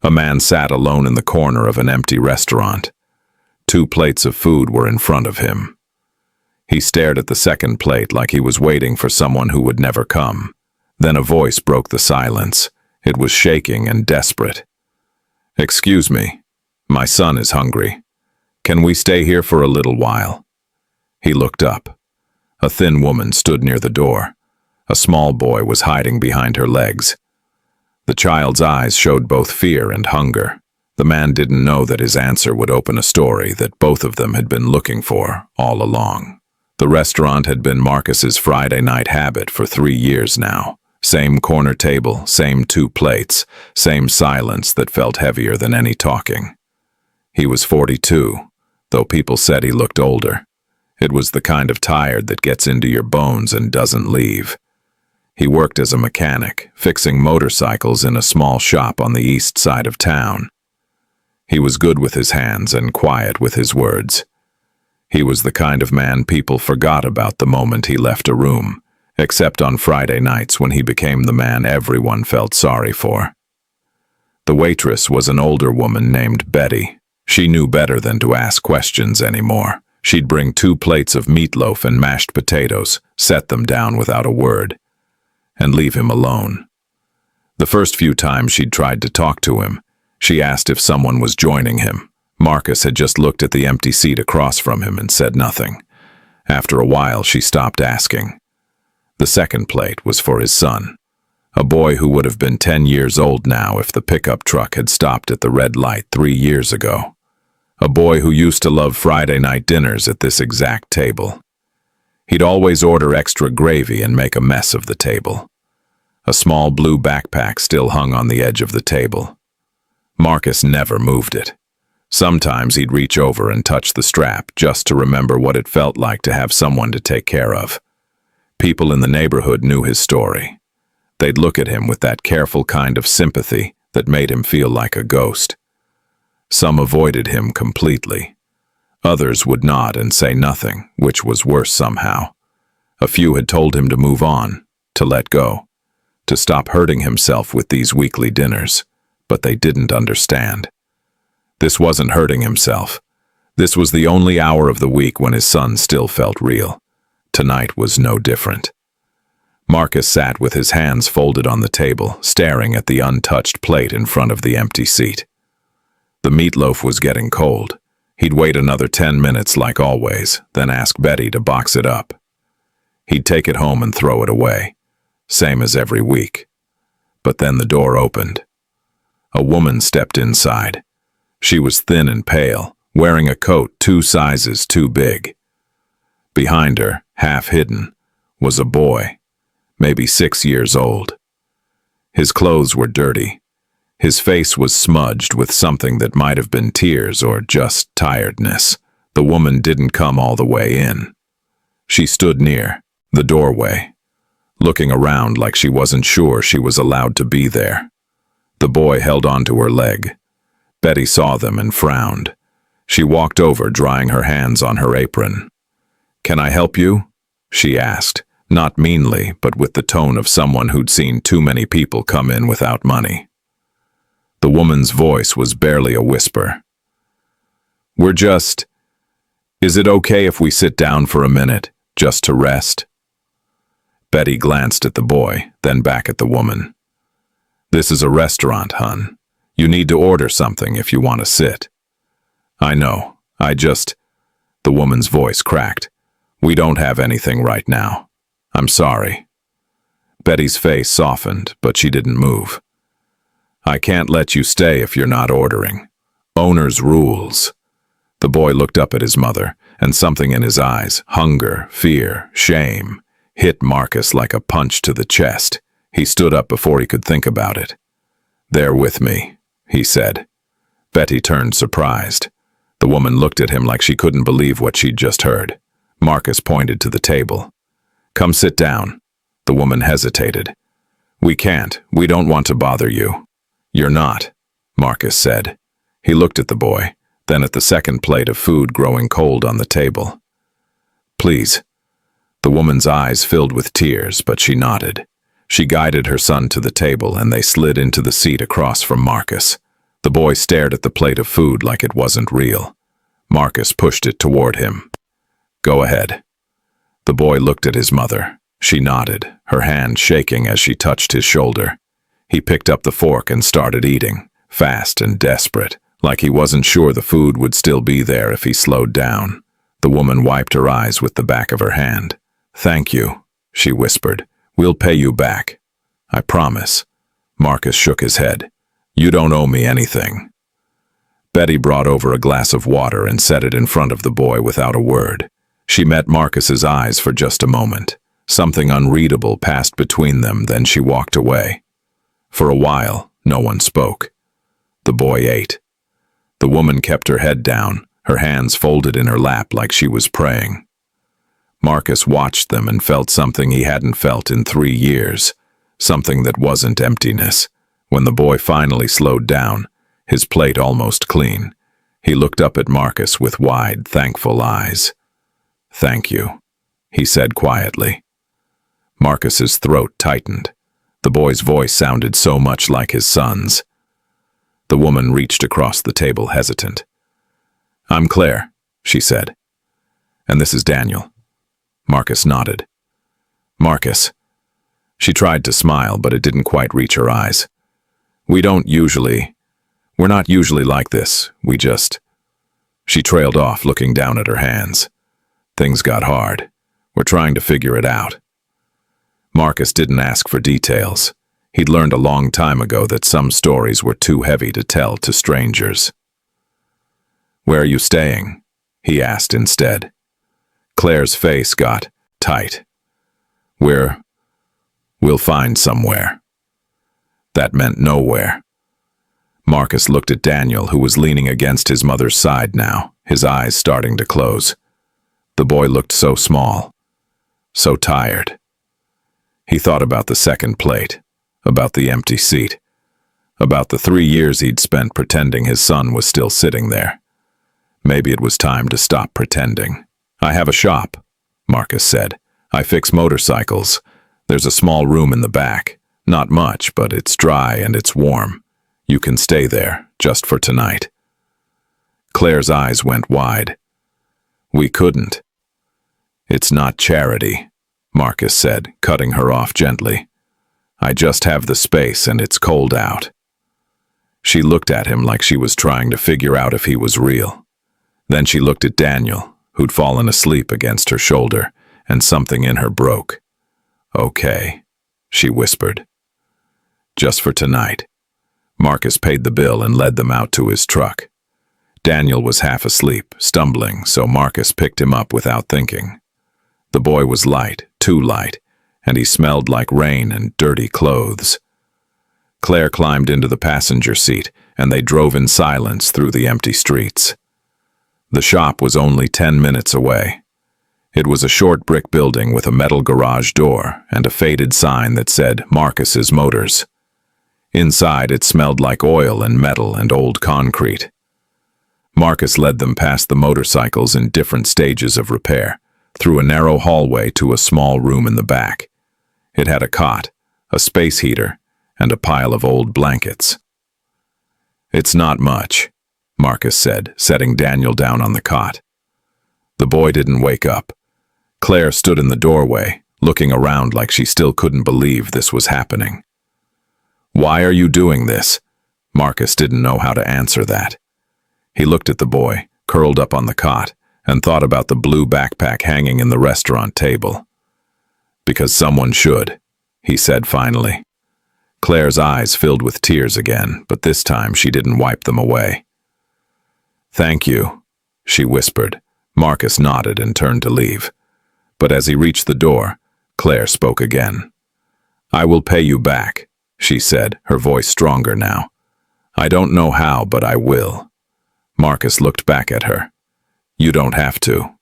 A man sat alone in the corner of an empty restaurant. 2 plates of food were in front of him. He stared at the second plate like he was waiting for someone who would never come. Then a voice broke the silence. It was shaking and desperate. "Excuse me, my son is hungry. Can we stay here for a little while?" He looked up. A thin woman stood near the door. A small boy was hiding behind her legs. The child's eyes showed both fear and hunger. The man didn't know that his answer would open a story that both of them had been looking for all along. The restaurant had been Marcus's Friday night habit for 3 years now. Same corner table, same 2 plates, same silence that felt heavier than any talking. He was 42, though people said he looked older. It was the kind of tired that gets into your bones and doesn't leave. He worked as a mechanic, fixing motorcycles in a small shop on the east side of town. He was good with his hands and quiet with his words. He was the kind of man people forgot about the moment he left a room, except on Friday nights when he became the man everyone felt sorry for. The waitress was an older woman named Betty. She knew better than to ask questions anymore. She'd bring 2 plates of meatloaf and mashed potatoes, set them down without a word, and leave him alone. The first few times she'd tried to talk to him, she asked if someone was joining him. Marcus had just looked at the empty seat across from him and said nothing. After a while, she stopped asking. The second plate was for his son, a boy who would have been 10 years old now if the pickup truck had stopped at the red light 3 years ago. A boy who used to love Friday night dinners at this exact table. He'd always order extra gravy and make a mess of the table. A small blue backpack still hung on the edge of the table. Marcus never moved it. Sometimes he'd reach over and touch the strap just to remember what it felt like to have someone to take care of. People in the neighborhood knew his story. They'd look at him with that careful kind of sympathy that made him feel like a ghost. Some avoided him completely. Others would nod and say nothing, which was worse somehow. A few had told him to move on, to let go, to stop hurting himself with these weekly dinners, but they didn't understand. This wasn't hurting himself. This was the only hour of the week when his son still felt real. Tonight was no different. Marcus sat with his hands folded on the table, staring at the untouched plate in front of the empty seat. The meatloaf was getting cold. He'd wait another 10 minutes like always, then ask Betty to box it up. He'd take it home and throw it away, same as every week. But then the door opened. A woman stepped inside. She was thin and pale, wearing a coat 2 sizes too big. Behind her, half hidden, was a boy, maybe 6 years old. His clothes were dirty. His face was smudged with something that might have been tears or just tiredness. The woman didn't come all the way in. She stood near the doorway, looking around like she wasn't sure she was allowed to be there. The boy held onto her leg. Betty saw them and frowned. She walked over, drying her hands on her apron. "Can I help you?" she asked, not meanly, but with the tone of someone who'd seen too many people come in without money. The woman's voice was barely a whisper. Is it okay if we sit down for a minute, just to rest?" Betty glanced at the boy, then back at the woman. "This is a restaurant, hon. You need to order something if you want to sit." "I know, the woman's voice cracked. "We don't have anything right now. I'm sorry." Betty's face softened, but she didn't move. "I can't let you stay if you're not ordering. Owner's rules." The boy looked up at his mother, and something in his eyes, hunger, fear, shame, hit Marcus like a punch to the chest. He stood up before he could think about it. "They're with me," he said. Betty turned surprised. The woman looked at him like she couldn't believe what she'd just heard. Marcus pointed to the table. "Come sit down." The woman hesitated. "We can't. We don't want to bother you." "You're not," Marcus said. He looked at the boy, then at the second plate of food growing cold on the table. "Please." The woman's eyes filled with tears, but she nodded. She guided her son to the table, and they slid into the seat across from Marcus. The boy stared at the plate of food like it wasn't real. Marcus pushed it toward him. "Go ahead." The boy looked at his mother. She nodded, her hand shaking as she touched his shoulder. He picked up the fork and started eating, fast and desperate, like he wasn't sure the food would still be there if he slowed down. The woman wiped her eyes with the back of her hand. "Thank you," she whispered. "We'll pay you back. I promise." Marcus shook his head. "You don't owe me anything." Betty brought over a glass of water and set it in front of the boy without a word. She met Marcus's eyes for just a moment. Something unreadable passed between them, then she walked away. For a while, no one spoke. The boy ate. The woman kept her head down, her hands folded in her lap like she was praying. Marcus watched them and felt something he hadn't felt in 3 years, something that wasn't emptiness. When the boy finally slowed down, his plate almost clean, he looked up at Marcus with wide, thankful eyes. "Thank you," he said quietly. Marcus's throat tightened. The boy's voice sounded so much like his son's. The woman reached across the table, hesitant. "I'm Claire," she said. "And this is Daniel." Marcus nodded. "Marcus." She tried to smile, but it didn't quite reach her eyes. We're not usually like this. She trailed off, looking down at her hands. "Things got hard. We're trying to figure it out." Marcus didn't ask for details. He'd learned a long time ago that some stories were too heavy to tell to strangers. "Where are you staying?" he asked instead. Claire's face got tight. We'll find somewhere." That meant nowhere. Marcus looked at Daniel, who was leaning against his mother's side now, his eyes starting to close. The boy looked so small, so tired. He thought about the second plate, about the empty seat, about the 3 years he'd spent pretending his son was still sitting there. Maybe it was time to stop pretending. "I have a shop," Marcus said. "I fix motorcycles. There's a small room in the back. Not much, but it's dry and it's warm. You can stay there, just for tonight." Claire's eyes went wide. "We couldn't." "It's not charity," Marcus said, cutting her off gently. "I just have the space and it's cold out." She looked at him like she was trying to figure out if he was real. Then she looked at Daniel, who'd fallen asleep against her shoulder, and something in her broke. "Okay," she whispered. "Just for tonight." Marcus paid the bill and led them out to his truck. Daniel was half asleep, stumbling, so Marcus picked him up without thinking. The boy was light, too light, and he smelled like rain and dirty clothes. Claire climbed into the passenger seat, and they drove in silence through the empty streets. The shop was only 10 minutes away. It was a short brick building with a metal garage door and a faded sign that said Marcus's Motors. Inside, it smelled like oil and metal and old concrete. Marcus led them past the motorcycles in different stages of repair, through a narrow hallway to a small room in the back. It had a cot, a space heater, and a pile of old blankets. "It's not much," Marcus said, setting Daniel down on the cot. The boy didn't wake up. Claire stood in the doorway, looking around like she still couldn't believe this was happening. "Why are you doing this?" Marcus didn't know how to answer that. He looked at the boy, curled up on the cot, and thought about the blue backpack hanging in the restaurant table. "Because someone should," he said finally. Claire's eyes filled with tears again, but this time she didn't wipe them away. "Thank you," she whispered. Marcus nodded and turned to leave. But as he reached the door, Claire spoke again. "I will pay you back," she said, her voice stronger now. "I don't know how, but I will." Marcus looked back at her. "You don't have to."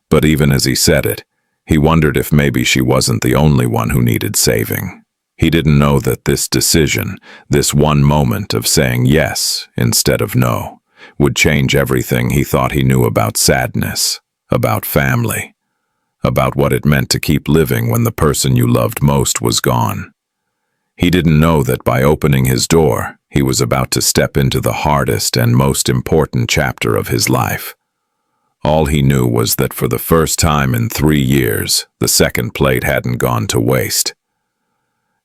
But even as he said it, he wondered if maybe she wasn't the only one who needed saving. He didn't know that this decision, this one moment of saying yes instead of no, would change everything he thought he knew about sadness, about family, about what it meant to keep living when the person you loved most was gone. He didn't know that by opening his door, He was about to step into the hardest and most important chapter of his life. All he knew was that for the first time in 3 years, the second plate hadn't gone to waste.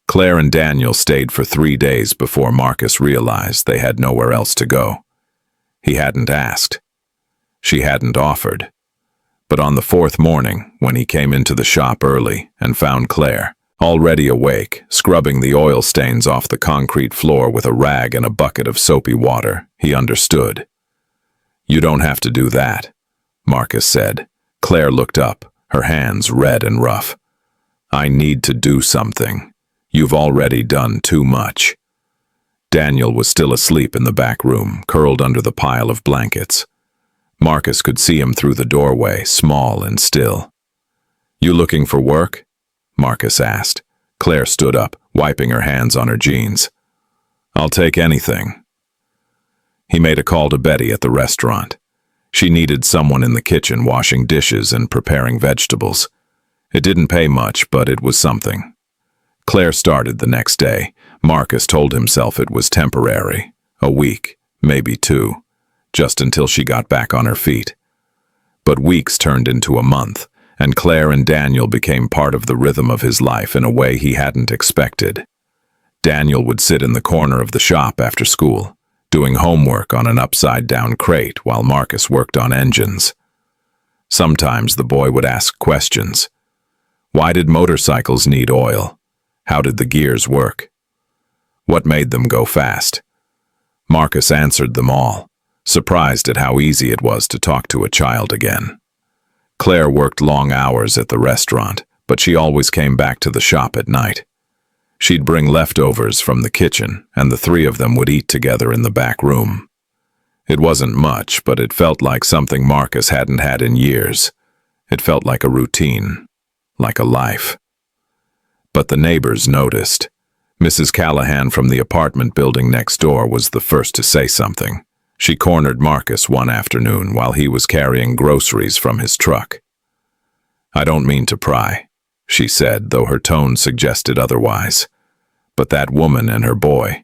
Claire and Daniel stayed for 3 days before Marcus realized they had nowhere else to go. He hadn't asked. She hadn't offered. But on the 4th morning, when he came into the shop early and found Claire, already awake, scrubbing the oil stains off the concrete floor with a rag and a bucket of soapy water, he understood. "You don't have to do that," Marcus said. Claire looked up, her hands red and rough. "I need to do something. You've already done too much." Daniel was still asleep in the back room, curled under the pile of blankets. Marcus could see him through the doorway, small and still. "You looking for work?" Marcus asked. Claire stood up, wiping her hands on her jeans. "I'll take anything." He made a call to Betty at the restaurant. She needed someone in the kitchen washing dishes and preparing vegetables. It didn't pay much, but it was something. Claire started the next day. Marcus told himself it was temporary, a week, maybe 2, just until she got back on her feet. But weeks turned into a month, and Claire and Daniel became part of the rhythm of his life in a way he hadn't expected. Daniel would sit in the corner of the shop after school, doing homework on an upside-down crate while Marcus worked on engines. Sometimes the boy would ask questions. Why did motorcycles need oil? How did the gears work? What made them go fast? Marcus answered them all, surprised at how easy it was to talk to a child again. Claire worked long hours at the restaurant, but she always came back to the shop at night. She'd bring leftovers from the kitchen, and the 3 of them would eat together in the back room. It wasn't much, but it felt like something Marcus hadn't had in years. It felt like a routine, like a life. But the neighbors noticed. Mrs. Callahan from the apartment building next door was the first to say something. She cornered Marcus one afternoon while he was carrying groceries from his truck. "I don't mean to pry," she said, though her tone suggested otherwise. "But that woman and her boy,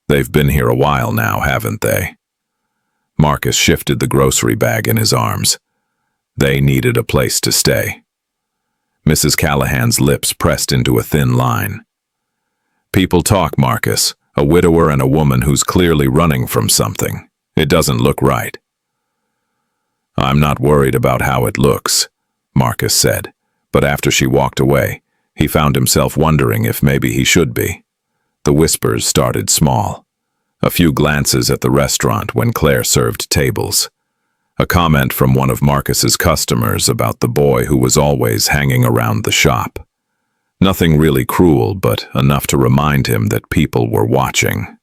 they've been here a while now, haven't they?" Marcus shifted the grocery bag in his arms. They needed a place to stay. Mrs. Callahan's lips pressed into a thin line. "People talk, Marcus. A widower and a woman who's clearly running from something. It doesn't look right." "I'm not worried about how it looks," Marcus said, but after she walked away, he found himself wondering if maybe he should be. The whispers started small. A few glances at the restaurant when Claire served tables. A comment from one of Marcus's customers about the boy who was always hanging around the shop. Nothing really cruel, but enough to remind him that people were watching.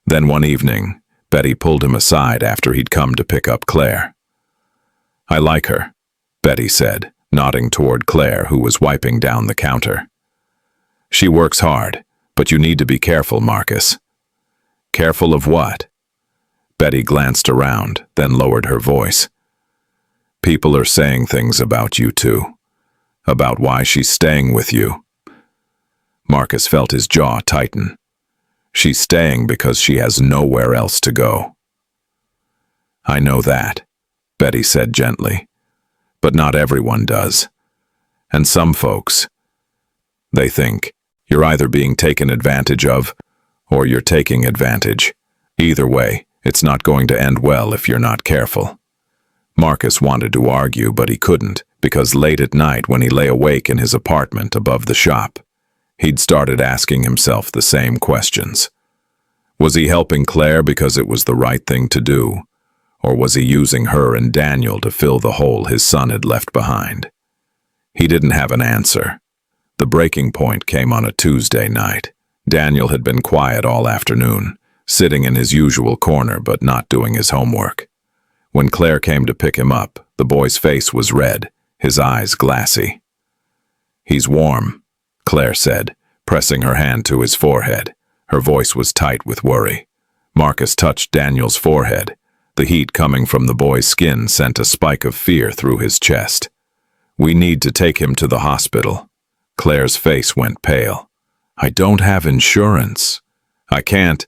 Then one evening, Betty pulled him aside after he'd come to pick up Claire. "I like her," Betty said, nodding toward Claire, who was wiping down the counter. "She works hard, but you need to be careful, Marcus." "Careful of what?" Betty glanced around, then lowered her voice. "People are saying things about you two. About why she's staying with you." Marcus felt his jaw tighten. "She's staying because she has nowhere else to go." "I know that," Betty said gently. "But not everyone does. And some folks, they think you're either being taken advantage of or you're taking advantage. Either way, it's not going to end well if you're not careful." Marcus wanted to argue, but he couldn't, because late at night when he lay awake in his apartment above the shop, he'd started asking himself the same questions. Was he helping Claire because it was the right thing to do, or was he using her and Daniel to fill the hole his son had left behind? He didn't have an answer. The breaking point came on a Tuesday night. Daniel had been quiet all afternoon, sitting in his usual corner but not doing his homework. When Claire came to pick him up, the boy's face was red, his eyes glassy. "He's warm," Claire said, pressing her hand to his forehead. Her voice was tight with worry. Marcus touched Daniel's forehead. The heat coming from the boy's skin sent a spike of fear through his chest. "We need to take him to the hospital." Claire's face went pale. "I don't have insurance." I can't.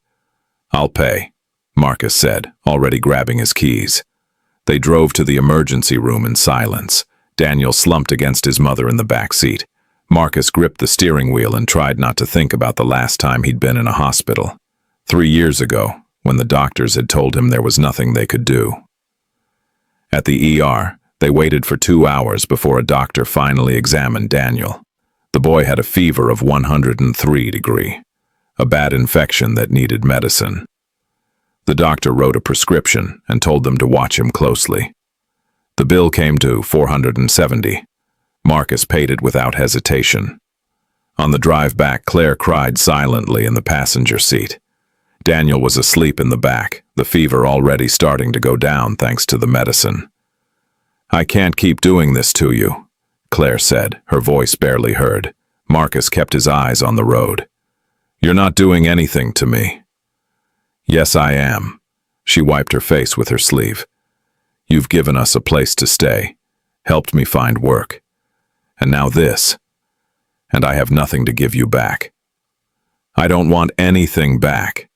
I'll pay, Marcus said, already grabbing his keys. They drove to the emergency room in silence. Daniel slumped against his mother in the back seat. Marcus gripped the steering wheel and tried not to think about the last time he'd been in a hospital. 3 years ago, when the doctors had told him there was nothing they could do. At the ER, they waited for 2 hours before a doctor finally examined Daniel. The boy had a fever of 103 degrees, a bad infection that needed medicine. The doctor wrote a prescription and told them to watch him closely. The bill came to $470. Marcus paid it without hesitation. On the drive back, Claire cried silently in the passenger seat. Daniel was asleep in the back, the fever already starting to go down thanks to the medicine. I can't keep doing this to you, Claire said, her voice barely heard. Marcus kept his eyes on the road. You're not doing anything to me. Yes, I am. She wiped her face with her sleeve. You've given us a place to stay, helped me find work. And now this. And I have nothing to give you back. I don't want anything back.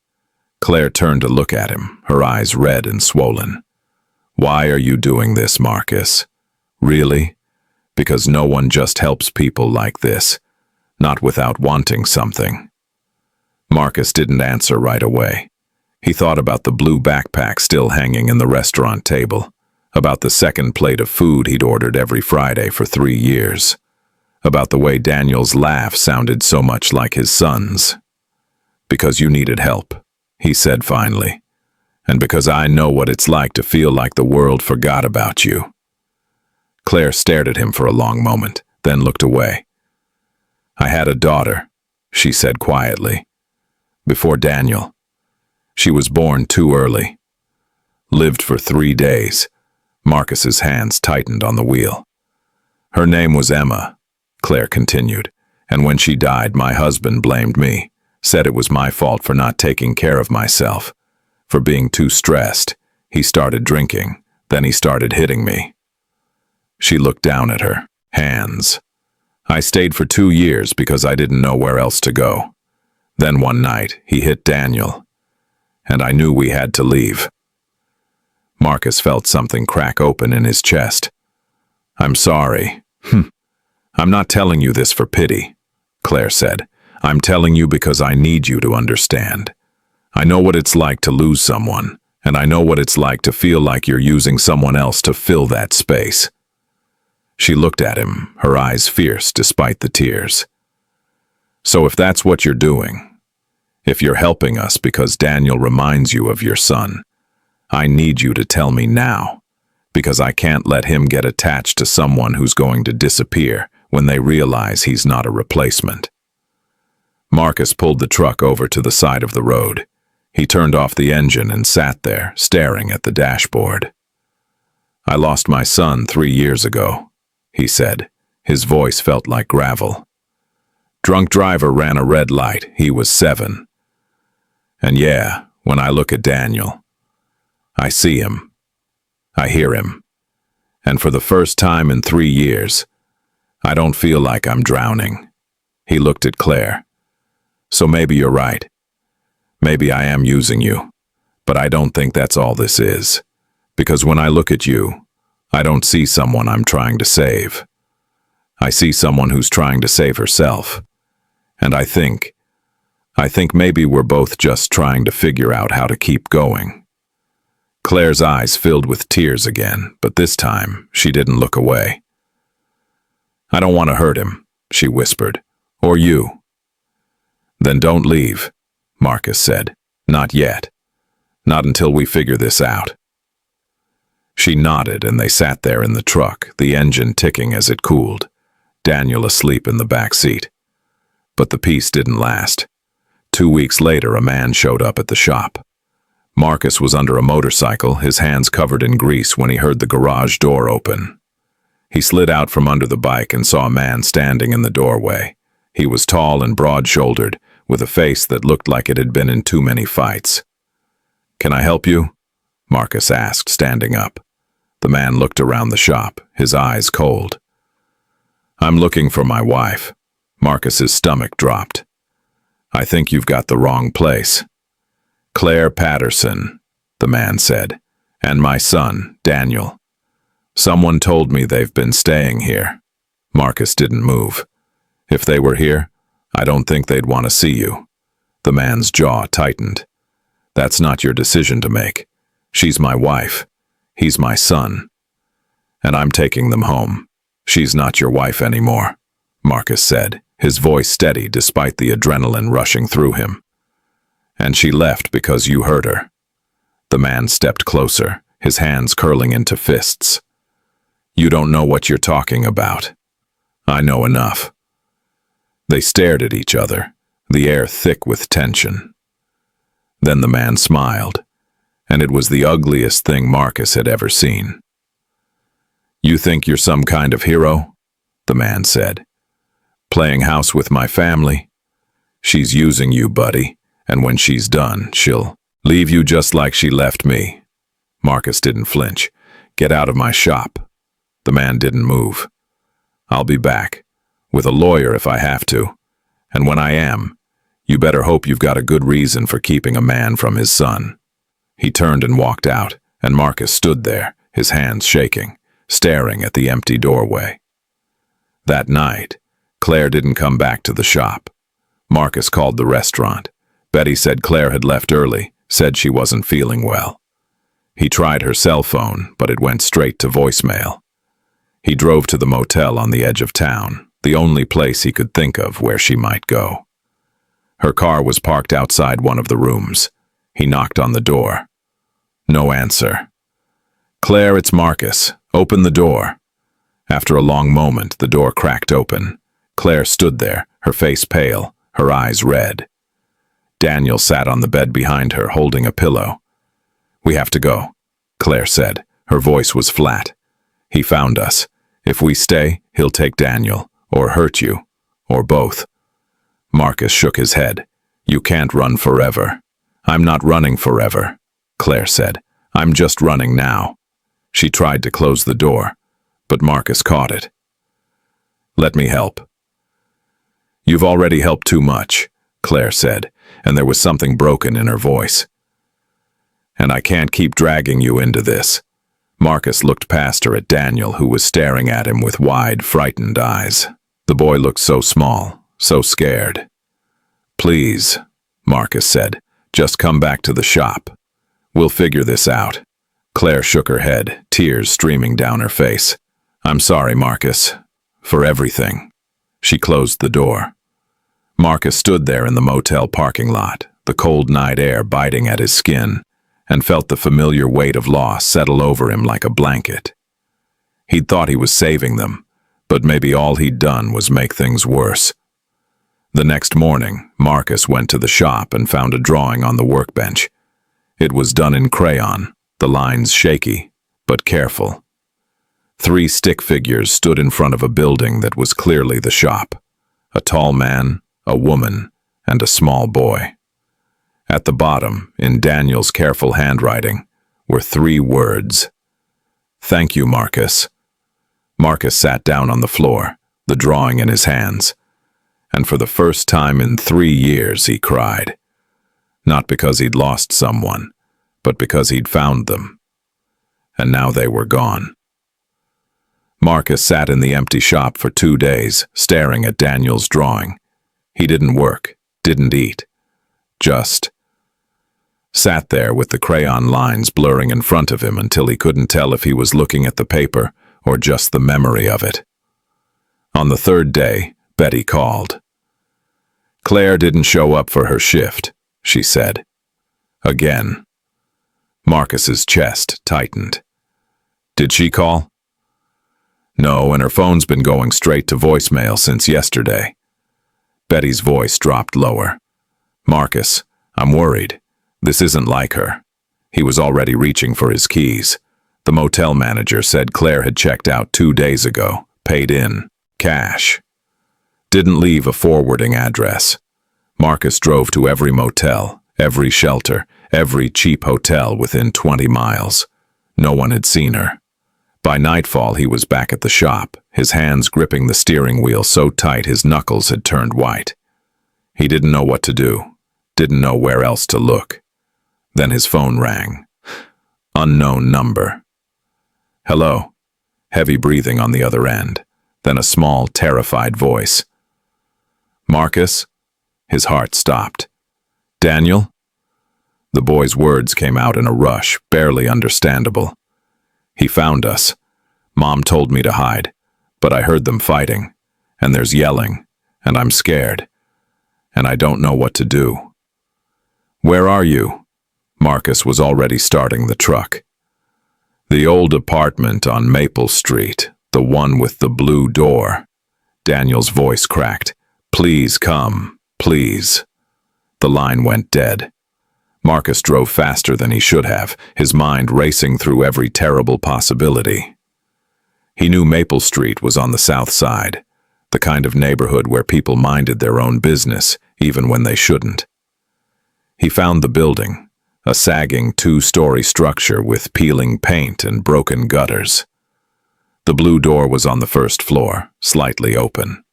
Claire turned to look at him, her eyes red and swollen. Why are you doing this, Marcus? Really? Because no one just helps people like this, not without wanting something. Marcus didn't answer right away. He thought about the blue backpack still hanging in the restaurant table, about the second plate of food he'd ordered every Friday for 3 years, about the way Daniel's laugh sounded so much like his son's. Because you needed help, he said finally, and because I know what it's like to feel like the world forgot about you. Claire stared at him for a long moment, then looked away. I had a daughter, she said quietly, before Daniel. She was born too early. Lived for 3 days. Marcus's hands tightened on the wheel. Her name was Emma, Claire continued, and when she died, my husband blamed me, said it was my fault for not taking care of myself, for being too stressed. He started drinking, then he started hitting me. She looked down at her hands. I stayed for 2 years because I didn't know where else to go. Then one night, he hit Daniel, and I knew we had to leave. Marcus felt something crack open in his chest. I'm sorry. I'm not telling you this for pity, Claire said. I'm telling you because I need you to understand. I know what it's like to lose someone, and I know what it's like to feel like you're using someone else to fill that space. She looked at him, her eyes fierce despite the tears. So if that's what you're doing, if you're helping us because Daniel reminds you of your son, I need you to tell me now, because I can't let him get attached to someone who's going to disappear when they realize he's not a replacement. Marcus pulled the truck over to the side of the road. He turned off the engine and sat there, staring at the dashboard. I lost my son 3 years ago, he said. His voice felt like gravel. Drunk driver ran a red light. He was 7. And yeah, when I look at Daniel, I see him. I hear him. And for the first time in 3 years, I don't feel like I'm drowning. He looked at Claire. So maybe you're right. Maybe I am using you. But I don't think that's all this is. Because when I look at you, I don't see someone I'm trying to save. I see someone who's trying to save herself. And I think maybe we're both just trying to figure out how to keep going. Claire's eyes filled with tears again, but this time she didn't look away. I don't want to hurt him, she whispered. Or you. Then don't leave, Marcus said. Not yet. Not until we figure this out. She nodded and they sat there in the truck, the engine ticking as it cooled, Daniel asleep in the back seat. But the peace didn't last. 2 weeks later, a man showed up at the shop. Marcus was under a motorcycle, his hands covered in grease, when he heard the garage door open. He slid out from under the bike and saw a man standing in the doorway. He was tall and broad-shouldered, with a face that looked like it had been in too many fights. Can I help you? Marcus asked, standing up. The man looked around the shop, his eyes cold. I'm looking for my wife. Marcus's stomach dropped. I think you've got the wrong place. Claire Patterson, the man said, and my son, Daniel. Someone told me they've been staying here. Marcus didn't move. If they were here, I don't think they'd want to see you. The man's jaw tightened. That's not your decision to make. She's my wife. He's my son. And I'm taking them home. She's not your wife anymore, Marcus said, his voice steady despite the adrenaline rushing through him. And she left because you hurt her. The man stepped closer, his hands curling into fists. You don't know what you're talking about. I know enough. They stared at each other, the air thick with tension. Then the man smiled, and it was the ugliest thing Marcus had ever seen. You think you're some kind of hero? The man said. Playing house with my family? She's using you, buddy, and when she's done, she'll leave you just like she left me. Marcus didn't flinch. Get out of my shop. The man didn't move. I'll be back, with a lawyer if I have to, and when I am, you better hope you've got a good reason for keeping a man from his son. He turned and walked out, and Marcus stood there, his hands shaking, staring at the empty doorway. That night, Claire didn't come back to the shop. Marcus called the restaurant. Betty said Claire had left early, said she wasn't feeling well. He tried her cell phone, but it went straight to voicemail. He drove to the motel on the edge of town, the only place he could think of where she might go. Her car was parked outside one of the rooms. He knocked on the door. No answer. Claire, it's Marcus. Open the door. After a long moment, the door cracked open. Claire stood there, her face pale, her eyes red. Daniel sat on the bed behind her, holding a pillow. We have to go, Claire said. Her voice was flat. He found us. If we stay, he'll take Daniel, or hurt you, or both. Marcus shook his head. You can't run forever. I'm not running forever, Claire said. I'm just running now. She tried to close the door, but Marcus caught it. Let me help. You've already helped too much, Claire said, and there was something broken in her voice. And I can't keep dragging you into this. Marcus looked past her at Daniel, who was staring at him with wide, frightened eyes. The boy looked so small, so scared. Please, Marcus said, just come back to the shop. We'll figure this out. Claire shook her head, tears streaming down her face. I'm sorry, Marcus, for everything. She closed the door. Marcus stood there in the motel parking lot, the cold night air biting at his skin, and felt the familiar weight of loss settle over him like a blanket. He'd thought he was saving them, but maybe all he'd done was make things worse. The next morning, Marcus went to the shop and found a drawing on the workbench. It was done in crayon, the lines shaky, but careful. 3 stick figures stood in front of a building that was clearly the shop. A tall man, a woman, and a small boy. At the bottom, in Daniel's careful handwriting, were 3 words. Thank you, Marcus. Marcus sat down on the floor, the drawing in his hands, and for the first time in 3 years he cried. Not because he'd lost someone, but because he'd found them. And now they were gone. Marcus sat in the empty shop for 2 days, staring at Daniel's drawing. He didn't work, didn't eat, just sat there with the crayon lines blurring in front of him until he couldn't tell if he was looking at the paper or just the memory of it. On the 3rd day, Betty called. Claire didn't show up for her shift, she said. Again. Marcus's chest tightened. Did she call? No, and her phone's been going straight to voicemail since yesterday. Betty's voice dropped lower. Marcus, I'm worried. This isn't like her. He was already reaching for his keys. The motel manager said Claire had checked out 2 days ago, paid in, cash. Didn't leave a forwarding address. Marcus drove to every motel, every shelter, every cheap hotel within 20 miles. No one had seen her. By nightfall, he was back at the shop, his hands gripping the steering wheel so tight his knuckles had turned white. He didn't know what to do, didn't know where else to look. Then his phone rang. Unknown number. Hello. Heavy breathing on the other end, then a small, terrified voice. Marcus? His heart stopped. Daniel? The boy's words came out in a rush, barely understandable. He found us. Mom told me to hide, but I heard them fighting, and there's yelling, and I'm scared, and I don't know what to do. Where are you? Marcus was already starting the truck. The old apartment on Maple Street, the one with the blue door. Daniel's voice cracked. Please come, please. The line went dead. Marcus drove faster than he should have, his mind racing through every terrible possibility. He knew Maple Street was on the south side, the kind of neighborhood where people minded their own business, even when they shouldn't. He found the building, a sagging two-story structure with peeling paint and broken gutters. The blue door was on the first floor, slightly open.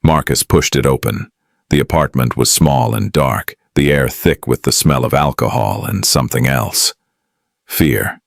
Marcus pushed it open. The apartment was small and dark, the air thick with the smell of alcohol and something else. Fear.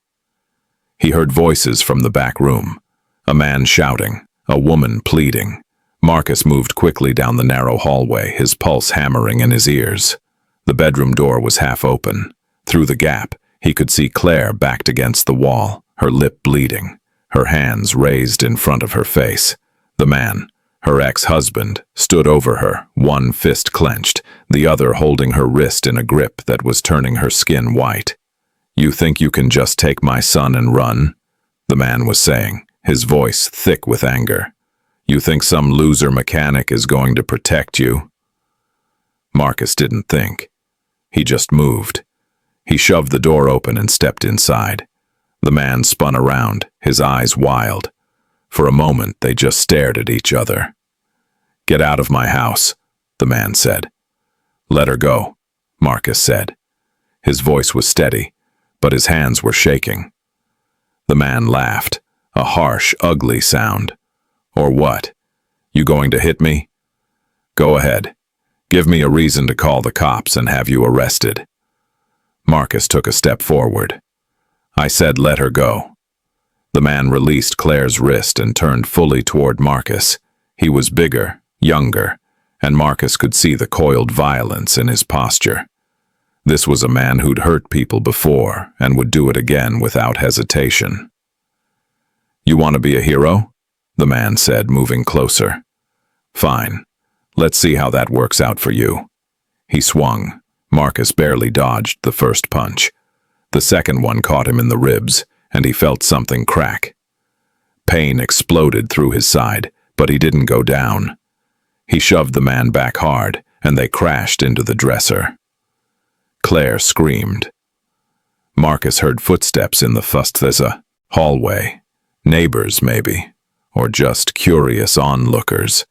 He heard voices from the back room, a man shouting, a woman pleading. Marcus moved quickly down the narrow hallway, his pulse hammering in his ears. The bedroom door was half open. Through the gap, he could see Claire backed against the wall, her lip bleeding, her hands raised in front of her face. The man, her ex-husband, stood over her, one fist clenched, the other holding her wrist in a grip that was turning her skin white. You think you can just take my son and run? The man was saying, his voice thick with anger. You think some loser mechanic is going to protect you? Marcus didn't think. He just moved. He shoved the door open and stepped inside. The man spun around, his eyes wild. For a moment, they just stared at each other. Get out of my house, the man said. Let her go, Marcus said. His voice was steady, but his hands were shaking. The man laughed, a harsh, ugly sound. Or what? You going to hit me? Go ahead. Give me a reason to call the cops and have you arrested. Marcus took a step forward. I said let her go. The man released Claire's wrist and turned fully toward Marcus. He was bigger, younger, and Marcus could see the coiled violence in his posture. This was a man who'd hurt people before and would do it again without hesitation. You want to be a hero? The man said, moving closer. Fine. Let's see how that works out for you. He swung. Marcus barely dodged the first punch. The second one caught him in the ribs, and he felt something crack. Pain exploded through his side, but he didn't go down. He shoved the man back hard, and they crashed into the dresser. Claire screamed. Marcus heard footsteps in the Fustesa hallway. Neighbors, maybe, or just curious onlookers.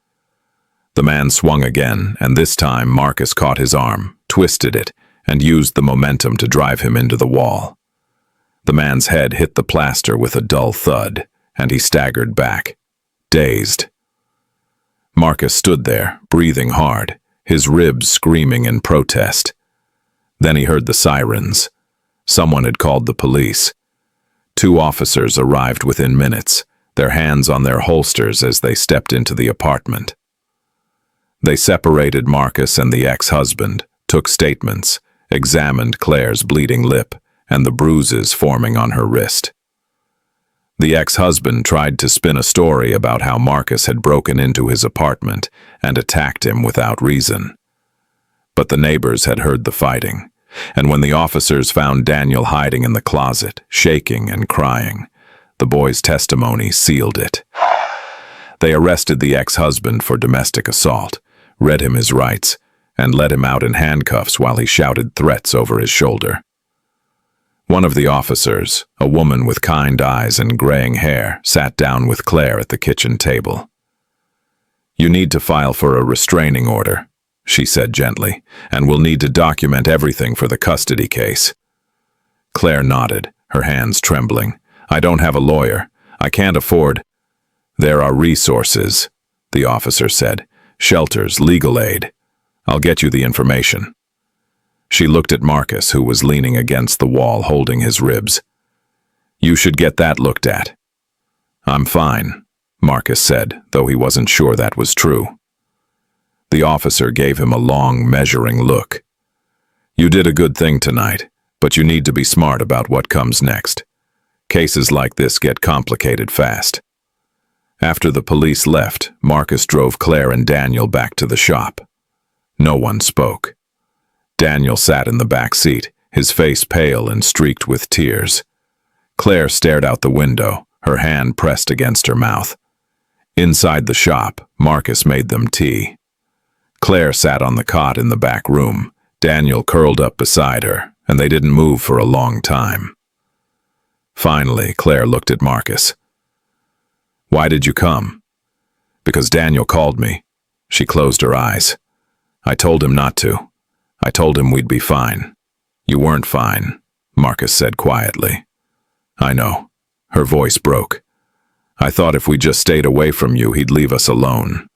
The man swung again, and this time Marcus caught his arm, twisted it, and used the momentum to drive him into the wall. The man's head hit the plaster with a dull thud, and he staggered back, dazed. Marcus stood there, breathing hard, his ribs screaming in protest. Then he heard the sirens. Someone had called the police. 2 officers arrived within minutes, their hands on their holsters as they stepped into the apartment. They separated Marcus and the ex-husband, took statements, examined Claire's bleeding lip and the bruises forming on her wrist. The ex-husband tried to spin a story about how Marcus had broken into his apartment and attacked him without reason. But the neighbors had heard the fighting, and when the officers found Daniel hiding in the closet, shaking and crying, the boy's testimony sealed it. They arrested the ex-husband for domestic assault, read him his rights, and let him out in handcuffs while he shouted threats over his shoulder. One of the officers, a woman with kind eyes and graying hair, sat down with Claire at the kitchen table. You need to file for a restraining order, she said gently, and we'll need to document everything for the custody case. Claire nodded, her hands trembling. I don't have a lawyer. I can't afford. There are resources, the officer said. Shelters, legal aid. I'll get you the information. She looked at Marcus, who was leaning against the wall holding his ribs. You should get that looked at. I'm fine, Marcus said, though he wasn't sure that was true. The officer gave him a long, measuring look. You did a good thing tonight, but you need to be smart about what comes next. Cases like this get complicated fast. After the police left, Marcus drove Claire and Daniel back to the shop. No one spoke. Daniel sat in the back seat, his face pale and streaked with tears. Claire stared out the window, her hand pressed against her mouth. Inside the shop, Marcus made them tea. Claire sat on the cot in the back room. Daniel curled up beside her, and they didn't move for a long time. Finally, Claire looked at Marcus. Why did you come? Because Daniel called me. She closed her eyes. I told him not to. I told him we'd be fine. You weren't fine, Marcus said quietly. I know. Her voice broke. I thought if we just stayed away from you, he'd leave us alone.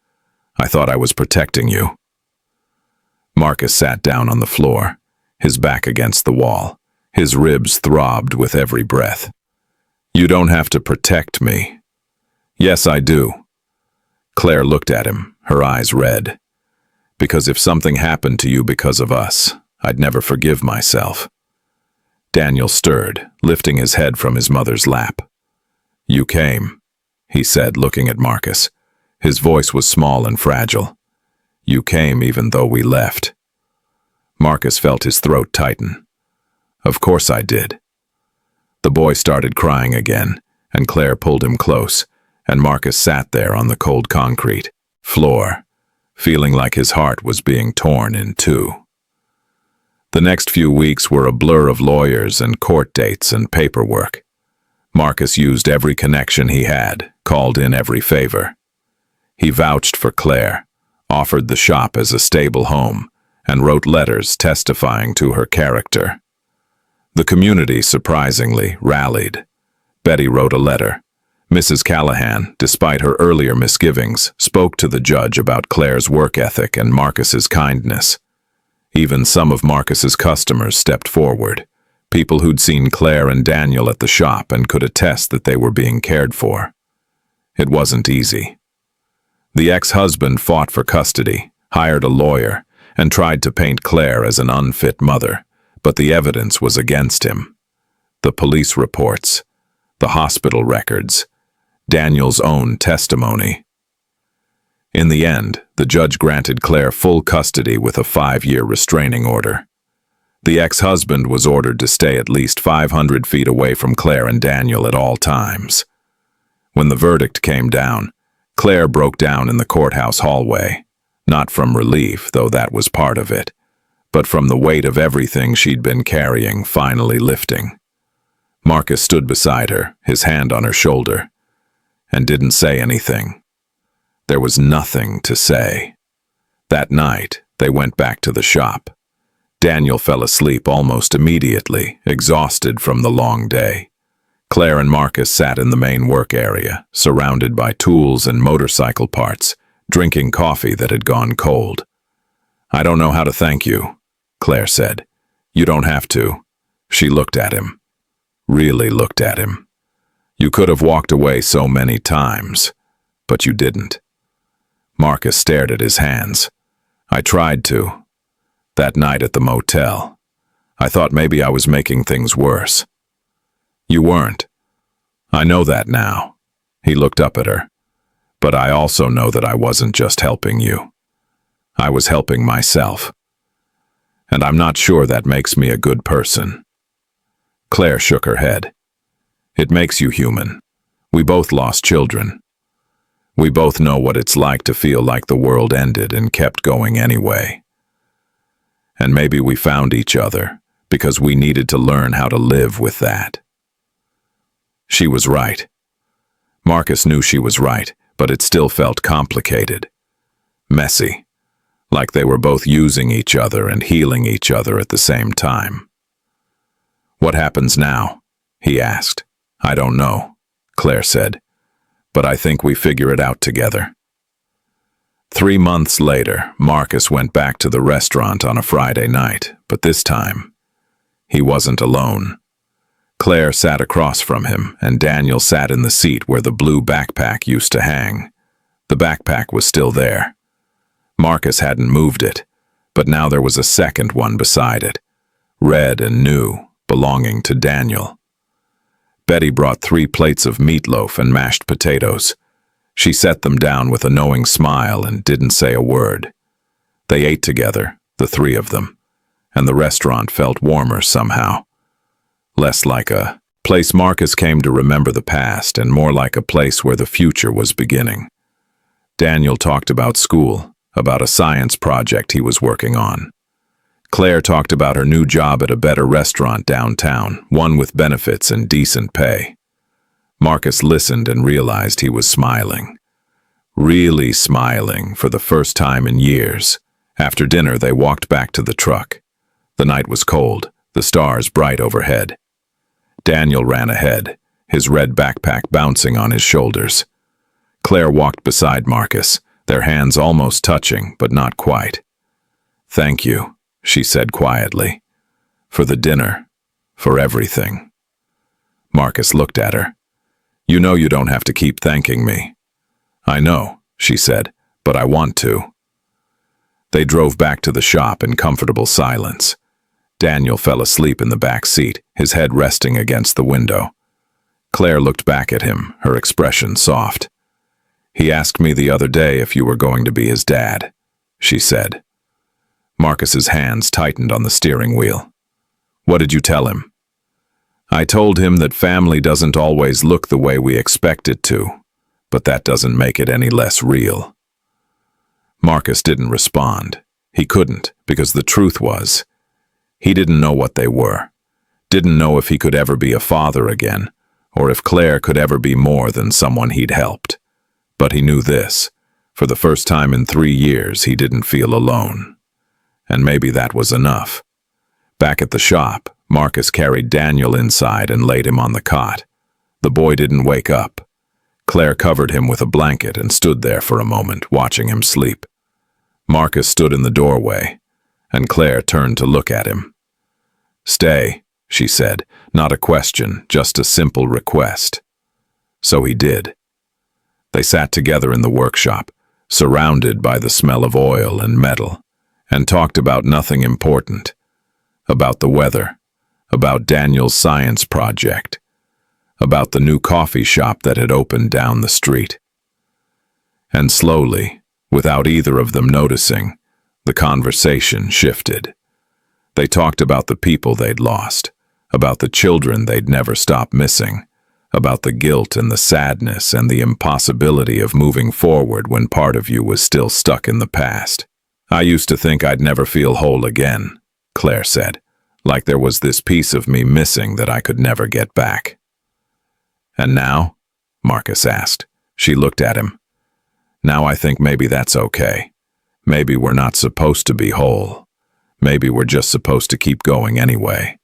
I thought I was protecting you. Marcus sat down on the floor, his back against the wall. His ribs throbbed with every breath. You don't have to protect me. Yes, I do. Claire looked at him, her eyes red. Because if something happened to you because of us, I'd never forgive myself. Daniel stirred, lifting his head from his mother's lap. You came, he said, looking at Marcus. His voice was small and fragile. You came even though we left. Marcus felt his throat tighten. Of course I did. The boy started crying again, and Claire pulled him close, and Marcus sat there on the cold concrete floor, feeling like his heart was being torn in two. The next few weeks were a blur of lawyers and court dates and paperwork. Marcus used every connection he had, called in every favor. He vouched for Claire, offered the shop as a stable home, and wrote letters testifying to her character. The community, surprisingly, rallied. Betty wrote a letter. Mrs. Callahan, despite her earlier misgivings, spoke to the judge about Claire's work ethic and Marcus's kindness. Even some of Marcus's customers stepped forward, people who'd seen Claire and Daniel at the shop and could attest that they were being cared for. It wasn't easy. The ex-husband fought for custody, hired a lawyer, and tried to paint Claire as an unfit mother, but the evidence was against him. The police reports, the hospital records, Daniel's own testimony. In the end, the judge granted Claire full custody with a 5-year restraining order. The ex-husband was ordered to stay at least 500 feet away from Claire and Daniel at all times. When the verdict came down, Claire broke down in the courthouse hallway, not from relief, though that was part of it, but from the weight of everything she'd been carrying finally lifting. Marcus stood beside her, his hand on her shoulder, and didn't say anything. There was nothing to say. That night, they went back to the shop. Daniel fell asleep almost immediately, exhausted from the long day. Claire and Marcus sat in the main work area, surrounded by tools and motorcycle parts, drinking coffee that had gone cold. I don't know how to thank you, Claire said. You don't have to. She looked at him. Really looked at him. You could have walked away so many times, but you didn't. Marcus stared at his hands. I tried to. That night at the motel, I thought maybe I was making things worse. You weren't. I know that now. He looked up at her. But I also know that I wasn't just helping you. I was helping myself. And I'm not sure that makes me a good person. Claire shook her head. It makes you human. We both lost children. We both know what it's like to feel like the world ended and kept going anyway. And maybe we found each other because we needed to learn how to live with that. She was right. Marcus knew she was right, but it still felt complicated. Messy. Like they were both using each other and healing each other at the same time. What happens now? He asked. I don't know, Claire said, but I think we figure it out together. 3 months later, Marcus went back to the restaurant on a Friday night, but this time, he wasn't alone. Claire sat across from him, and Daniel sat in the seat where the blue backpack used to hang. The backpack was still there. Marcus hadn't moved it, but now there was a second one beside it, red and new, belonging to Daniel. Betty brought 3 plates of meatloaf and mashed potatoes. She set them down with a knowing smile and didn't say a word. They ate together, the 3 of them, and the restaurant felt warmer somehow. Less like a place Marcus came to remember the past and more like a place where the future was beginning. Daniel talked about school, about a science project he was working on. Claire talked about her new job at a better restaurant downtown, one with benefits and decent pay. Marcus listened and realized he was smiling. Really smiling for the first time in years. After dinner, they walked back to the truck. The night was cold, the stars bright overhead. Daniel ran ahead, his red backpack bouncing on his shoulders. Claire walked beside Marcus, their hands almost touching, but not quite. "Thank you," she said quietly. "For the dinner, for everything." Marcus looked at her. "You know you don't have to keep thanking me." "I know," she said, "but I want to." They drove back to the shop in comfortable silence. Daniel fell asleep in the back seat, his head resting against the window. Claire looked back at him, her expression soft. "He asked me the other day if you were going to be his dad," she said. Marcus's hands tightened on the steering wheel. "What did you tell him?" "I told him that family doesn't always look the way we expect it to, but that doesn't make it any less real." Marcus didn't respond. He couldn't, because the truth was, he didn't know what they were, didn't know if he could ever be a father again, or if Claire could ever be more than someone he'd helped. But he knew this, for the first time in 3 years he didn't feel alone. And maybe that was enough. Back at the shop, Marcus carried Daniel inside and laid him on the cot. The boy didn't wake up. Claire covered him with a blanket and stood there for a moment, watching him sleep. Marcus stood in the doorway, and Claire turned to look at him. "Stay," she said, not a question, just a simple request. So he did. They sat together in the workshop, surrounded by the smell of oil and metal, and talked about nothing important. About the weather, about Daniel's science project, about the new coffee shop that had opened down the street. And slowly, without either of them noticing, the conversation shifted. They talked about the people they'd lost, about the children they'd never stop missing, about the guilt and the sadness and the impossibility of moving forward when part of you was still stuck in the past. "I used to think I'd never feel whole again," Claire said, "like there was this piece of me missing that I could never get back." "And now?" Marcus asked. She looked at him. "Now I think maybe that's okay. Maybe we're not supposed to be whole. Maybe we're just supposed to keep going anyway."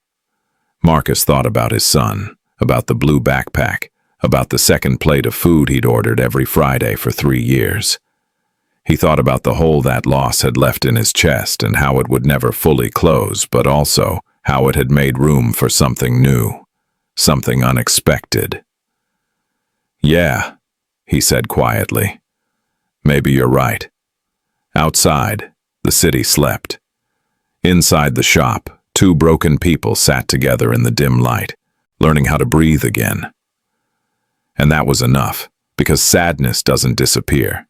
Marcus thought about his son, about the blue backpack, about the second plate of food he'd ordered every Friday for 3 years. He thought about the hole that loss had left in his chest and how it would never fully close, but also how it had made room for something new, something unexpected. "Yeah," he said quietly. "Maybe you're right." Outside, the city slept. Inside the shop, 2 broken people sat together in the dim light, learning how to breathe again. And that was enough, because sadness doesn't disappear.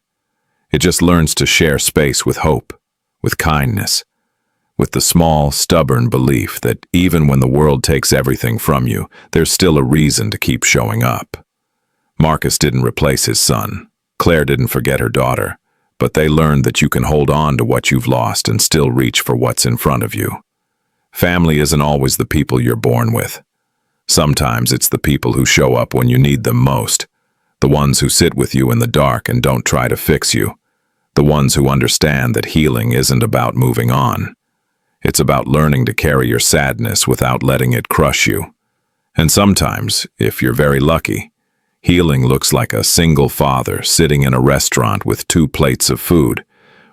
It just learns to share space with hope, with kindness, with the small, stubborn belief that even when the world takes everything from you, there's still a reason to keep showing up. Marcus didn't replace his son. Claire didn't forget her daughter, but they learned that you can hold on to what you've lost and still reach for what's in front of you. Family isn't always the people you're born with. Sometimes it's the people who show up when you need them most, the ones who sit with you in the dark and don't try to fix you, the ones who understand that healing isn't about moving on. It's about learning to carry your sadness without letting it crush you. And sometimes, if you're very lucky, Healing looks like a single father sitting in a restaurant with 2 plates of food,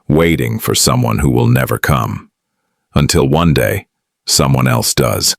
waiting for someone who will never come. Until one day, someone else does.